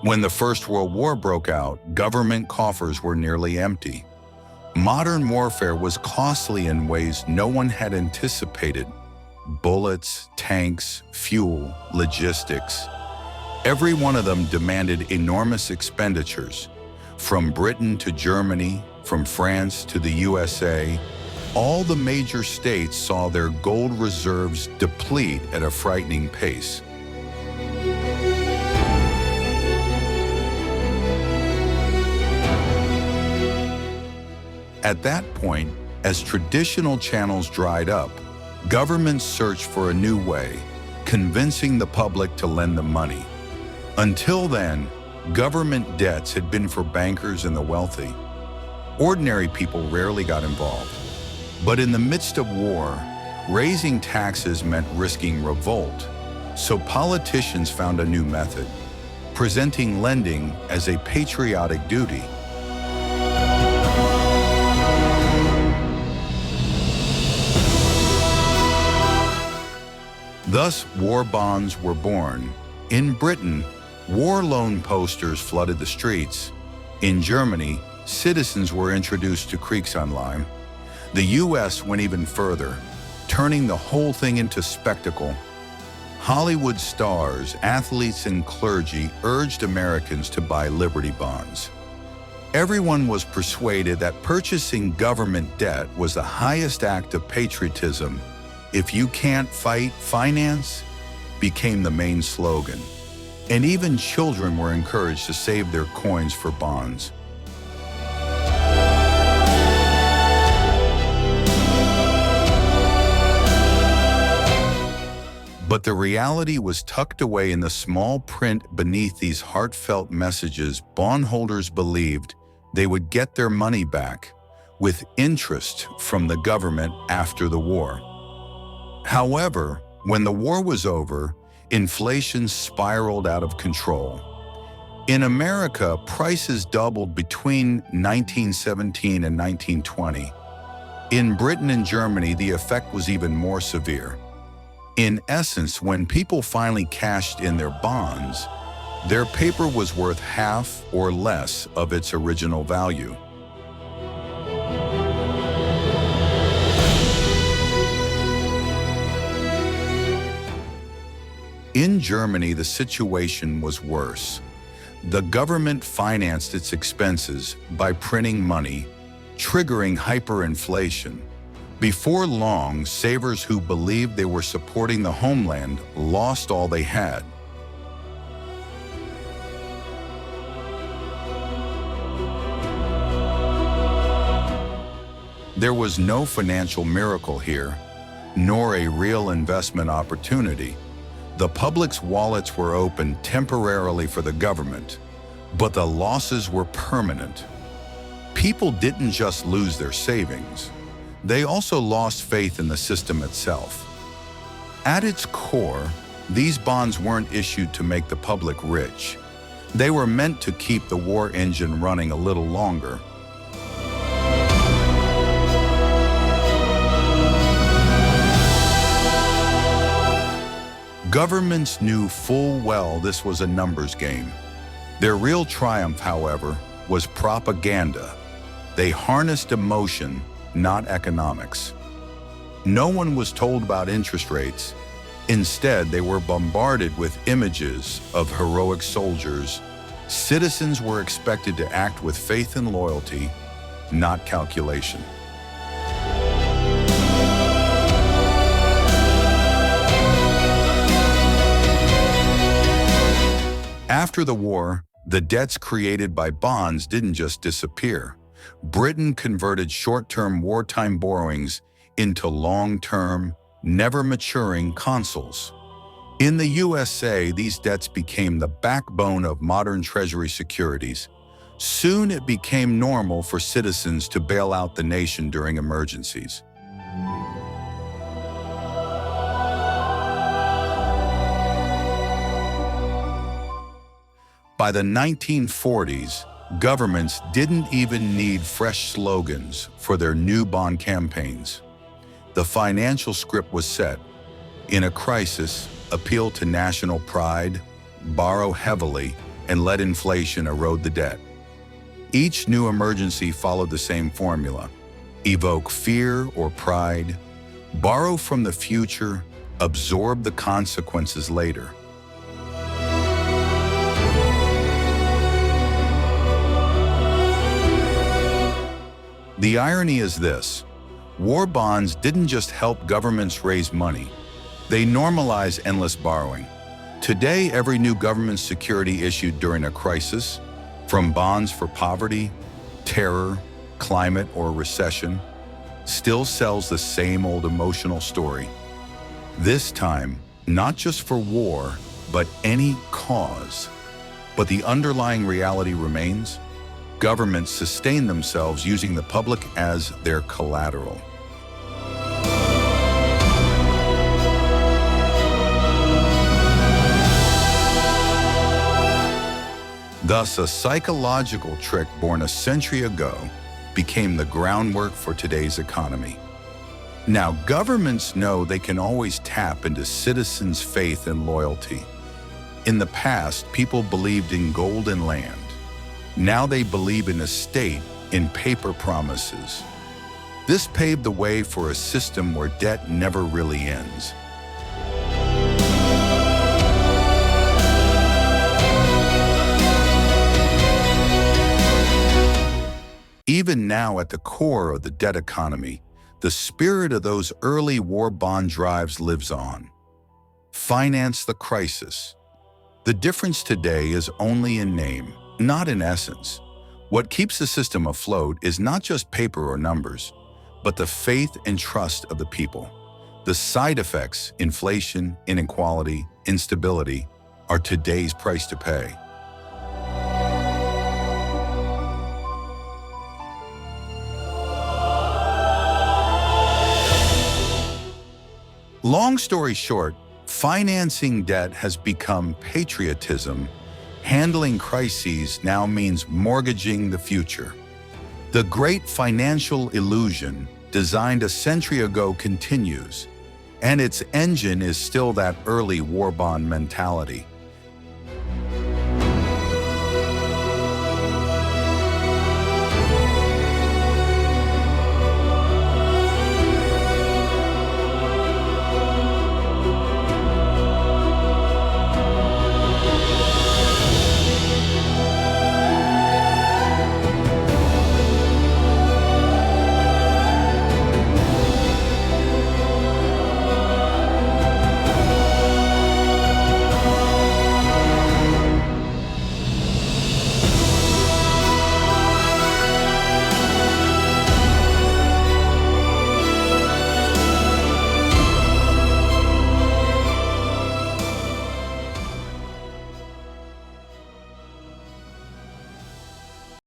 When the First World War broke out, government coffers were nearly empty. Modern warfare was costly in ways no one had anticipated. Bullets, tanks, fuel, logistics. Every one of them demanded enormous expenditures. From Britain to Germany, from France to the USA, all the major states saw their gold reserves deplete at a frightening pace. At that point, as traditional channels dried up, governments searched for a new way, convincing the public to lend them money. Until then, government debts had been for bankers and the wealthy. Ordinary people rarely got involved. But in the midst of war, raising taxes meant risking revolt. So politicians found a new method, presenting lending as a patriotic duty. Thus, war bonds were born. In Britain, war loan posters flooded the streets. In Germany, citizens were introduced to Kriegsanleihen. The US went even further, turning the whole thing into spectacle. Hollywood stars, athletes, and clergy urged Americans to buy Liberty bonds. Everyone was persuaded that purchasing government debt was the highest act of patriotism. "If you can't fight, finance," became the main slogan. And even children were encouraged to save their coins for bonds. But the reality was tucked away in the small print beneath these heartfelt messages. Bondholders believed they would get their money back with interest from the government after the war. However, when the war was over, inflation spiraled out of control. In America, prices doubled between 1917 and 1920. In Britain and Germany, the effect was even more severe. In essence, when people finally cashed in their bonds, their paper was worth half or less of its original value. In Germany, the situation was worse. The government financed its expenses by printing money, triggering hyperinflation. Before long, savers who believed they were supporting the homeland lost all they had. There was no financial miracle here, nor a real investment opportunity. The public's wallets were open temporarily for the government, but the losses were permanent. People didn't just lose their savings. They also lost faith in the system itself. At its core, these bonds weren't issued to make the public rich. They were meant to keep the war engine running a little longer. Governments knew full well this was a numbers game. Their real triumph, however, was propaganda. They harnessed emotion, not economics. No one was told about interest rates. Instead, they were bombarded with images of heroic soldiers. Citizens were expected to act with faith and loyalty, not calculation. After the war, the debts created by bonds didn't just disappear. Britain converted short-term wartime borrowings into long-term, never-maturing consols. In the USA, these debts became the backbone of modern Treasury securities. Soon it became normal for citizens to bail out the nation during emergencies. By the 1940s, governments didn't even need fresh slogans for their new bond campaigns. The financial script was set. In a crisis, appeal to national pride, borrow heavily, and let inflation erode the debt. Each new emergency followed the same formula: evoke fear or pride, borrow from the future, absorb the consequences later. The irony is this: war bonds didn't just help governments raise money, they normalize endless borrowing. Today, every new government security issued during a crisis, from bonds for poverty, terror, climate, or recession, still sells the same old emotional story. This time, not just for war, but any cause. But the underlying reality remains: governments sustain themselves using the public as their collateral. Thus, a psychological trick born a century ago became the groundwork for today's economy. Now, governments know they can always tap into citizens' faith and loyalty. In the past, people believed in gold and land. Now they believe in a state, in paper promises. This paved the way for a system where debt never really ends. Even now, at the core of the debt economy, the spirit of those early war bond drives lives on. Finance the crisis. The difference today is only in name, not in essence. What keeps the system afloat is not just paper or numbers, but the faith and trust of the people. The side effects, inflation, inequality, instability, are today's price to pay. Long story short, financing debt has become patriotism. Handling crises now means mortgaging the future. The great financial illusion, designed a century ago, continues, and its engine is still that early war bond mentality.